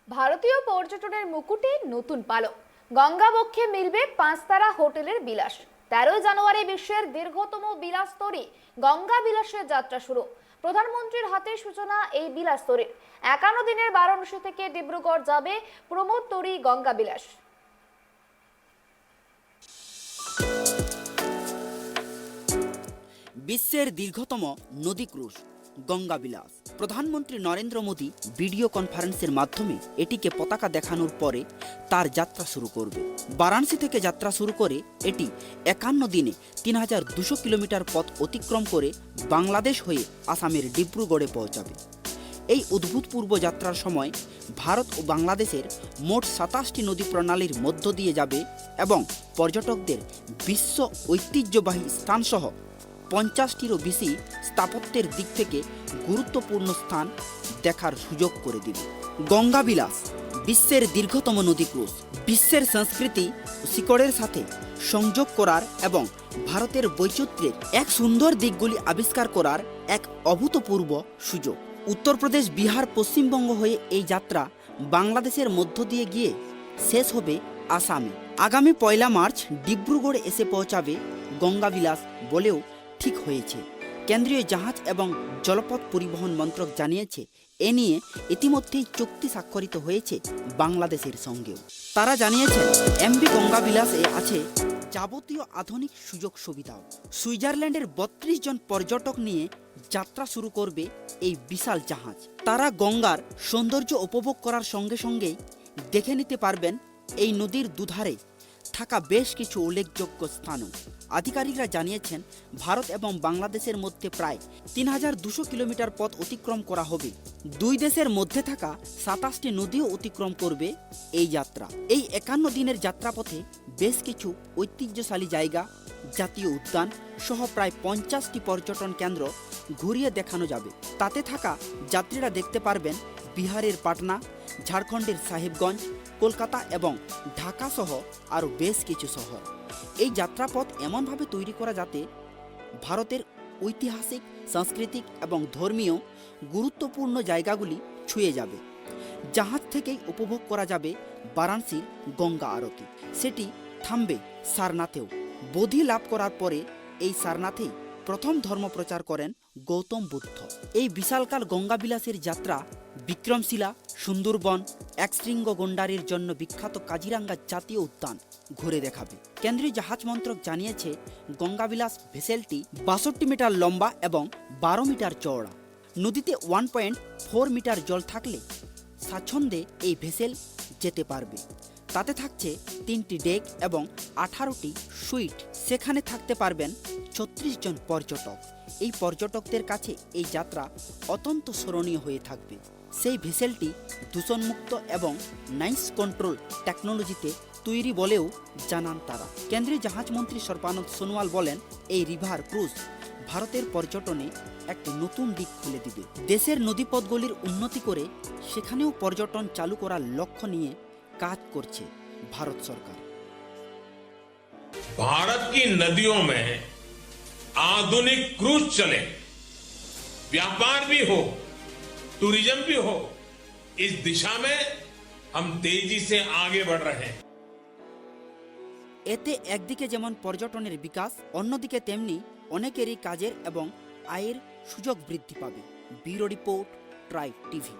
ভারতীয় পর্যটনের মুকুটে নতুন পালক। গঙ্গাবক্ষে মিলবে 5 তারা হোটেলের বিলাস। 13 জানুয়ারি বিশ্বের দীর্ঘতম বিলাসতরী গঙ্গা বিলাসের যাত্রা শুরু। প্রধানমন্ত্রীর হাতে সূচনা এই বিলাসতরীর। 51 দিনের বারাণসী থেকে ডিব্রুগড় যাবে প্রমোদতরী গঙ্গা বিলাস। বিশ্বের দীর্ঘতম নদী ক্রুজ গঙ্গা বিলাস। প্রধানমন্ত্রী নরেন্দ্র মোদী ভিডিও কনফারেন্সের মাধ্যমে এটিকে পতাকা দেখানোর পরে তার যাত্রা শুরু করবে। বারাণসী থেকে যাত্রা শুরু করে এটি 51 দিনে 3200 কিলোমিটার পথ অতিক্রম করে বাংলাদেশ হয়ে আসামের ডিব্রুগড়ে পৌঁছাবে। এই অভূতপূর্ব যাত্রার সময় ভারত ও বাংলাদেশের মোট 27টি নদী প্রণালীর মধ্য দিয়ে যাবে এবং পর্যটকদের বিশ্ব ঐতিহ্যবাহী স্থানসহ 50টিরও বেশি স্থাপত্যের দিক থেকে গুরুত্বপূর্ণ স্থান দেখার সুযোগ করে দিবে। গঙ্গা বিলাস বিশ্বের দীর্ঘতম নদী ক্রুজ, বিশ্বের সংস্কৃতি ও শিকড়ের সাথে সংযোগ করার এবং ভারতের বৈচিত্র্যের এক সুন্দর দিকগুলি আবিষ্কার করার এক অভূতপূর্ব সুযোগ। উত্তরপ্রদেশ, বিহার, পশ্চিমবঙ্গ হয়ে এই যাত্রা বাংলাদেশের মধ্য দিয়ে গিয়ে শেষ হবে আসামে। আগামী 1 মার্চ ডিব্রুগড়ে এসে পৌঁছাবে গঙ্গা বিলাস বলেও ঠিক হয়েছে। কেন্দ্রীয় জাহাজ এবং জলপথ পরিবহন মন্ত্রক জানিয়েছে এ নিয়ে ইতিমধ্যেই চুক্তি স্বাক্ষরিত হয়েছে বাংলাদেশের সঙ্গেও। তারা জানিয়েছেন এমভি গঙ্গা বিলাসে আছে যাবতীয় আধুনিক সুযোগ সুবিধাও। সুইজারল্যান্ডের 32 জন পর্যটক নিয়ে যাত্রা শুরু করবে এই বিশাল জাহাজ। তারা গঙ্গার সৌন্দর্য উপভোগ করার সঙ্গে সঙ্গেই দেখে নিতে পারবেন এই নদীর দুধারে থাকা বেশ কিছু উল্লেখযোগ্য স্থানও। আধিকারিকরা জানিয়েছেন ভারত এবং বাংলাদেশের মধ্যে প্রায় 3200 কিলোমিটার পথ অতিক্রম করা হবে। দুই দেশের মধ্যে থাকা 27টি নদীও অতিক্রম করবে এই যাত্রা। এই 51 দিনের যাত্রাপথে বেশ কিছু ঐতিহ্যশালী জায়গা, জাতীয় উদ্যান সহ প্রায় 50টি পর্যটন কেন্দ্র ঘুরিয়ে দেখানো যাবে। তাতে থাকা যাত্রীরা দেখতে পারবেন বিহারের পাটনা, ঝাড়খণ্ডের সাহেবগঞ্জ, কলকাতা এবং ঢাকা সহ আরও বেশ কিছু শহর। এই যাত্রাপথ এমনভাবে তৈরি করা যাতে ভারতের ঐতিহাসিক, সাংস্কৃতিক এবং ধর্মীয় গুরুত্বপূর্ণ জায়গাগুলি ছুঁয়ে যাবে। জাহাজ থেকেই উপভোগ করা যাবে বারাণসীর গঙ্গা আরতি। সেটি থামবে সারনাথেও। বোধি লাভ করার পরে এই সারনাথেই প্রথম ধর্ম প্রচার করেন গৌতম বুদ্ধ। এই বিশালকাল গঙ্গা বিলাসের যাত্রা বিক্রমশিলা, সুন্দরবন, একশৃঙ্গ গন্ডারের জন্য বিখ্যাত কাজিরাঙ্গা জাতীয় উদ্যান ঘুরে দেখাবে। কেন্দ্রীয় জাহাজ মন্ত্রক জানিয়েছে গঙ্গা বিলাস ভেসেলটি 62 মিটার লম্বা এবং 12 মিটার চওড়া। নদীতে 1.4 মিটার জল থাকলে স্বাচ্ছন্দ্যে এই ভেসেল যেতে পারবে। তাতে থাকছে 3টি ডেক এবং 18টি সুইট। সেখানে থাকতে পারবেন 36 জন পর্যটক। এই পর্যটকদের কাছে এই যাত্রা অত্যন্ত স্মরণীয় হয়ে থাকবে। সেই ভেসেলটি দূষণমুক্ত এবং নাইস কন্ট্রোল টেকনোলজিতে তৈরি বলেও জানান তারা। কেন্দ্রীয় জাহাজমন্ত্রী সর্বানন্দ সোনোয়াল বলেন, এই রিভার ক্রুজ ভারতের পর্যটনে একটি নতুন দিক খুলে দিবে। দেশের নদীপথগুলির উন্নতি করে সেখানেও পর্যটন চালু করার লক্ষ্য নিয়ে কাজ করছে ভারত সরকার। भारत की नदियों में आधुनिक क्रूज चले, व्यापार भी हो, टूरिज्म भी हो, इस दिशा में हम तेजी से आगे बढ़ रहे हैं। এতে একদিকে যেমন পর্যটনের বিকাশ, অন্যদিকে তেমনি অনেকেরই কাজের এবং আয়ের সুযোগ বৃদ্ধি পাবে। Bureau report, tribe TV.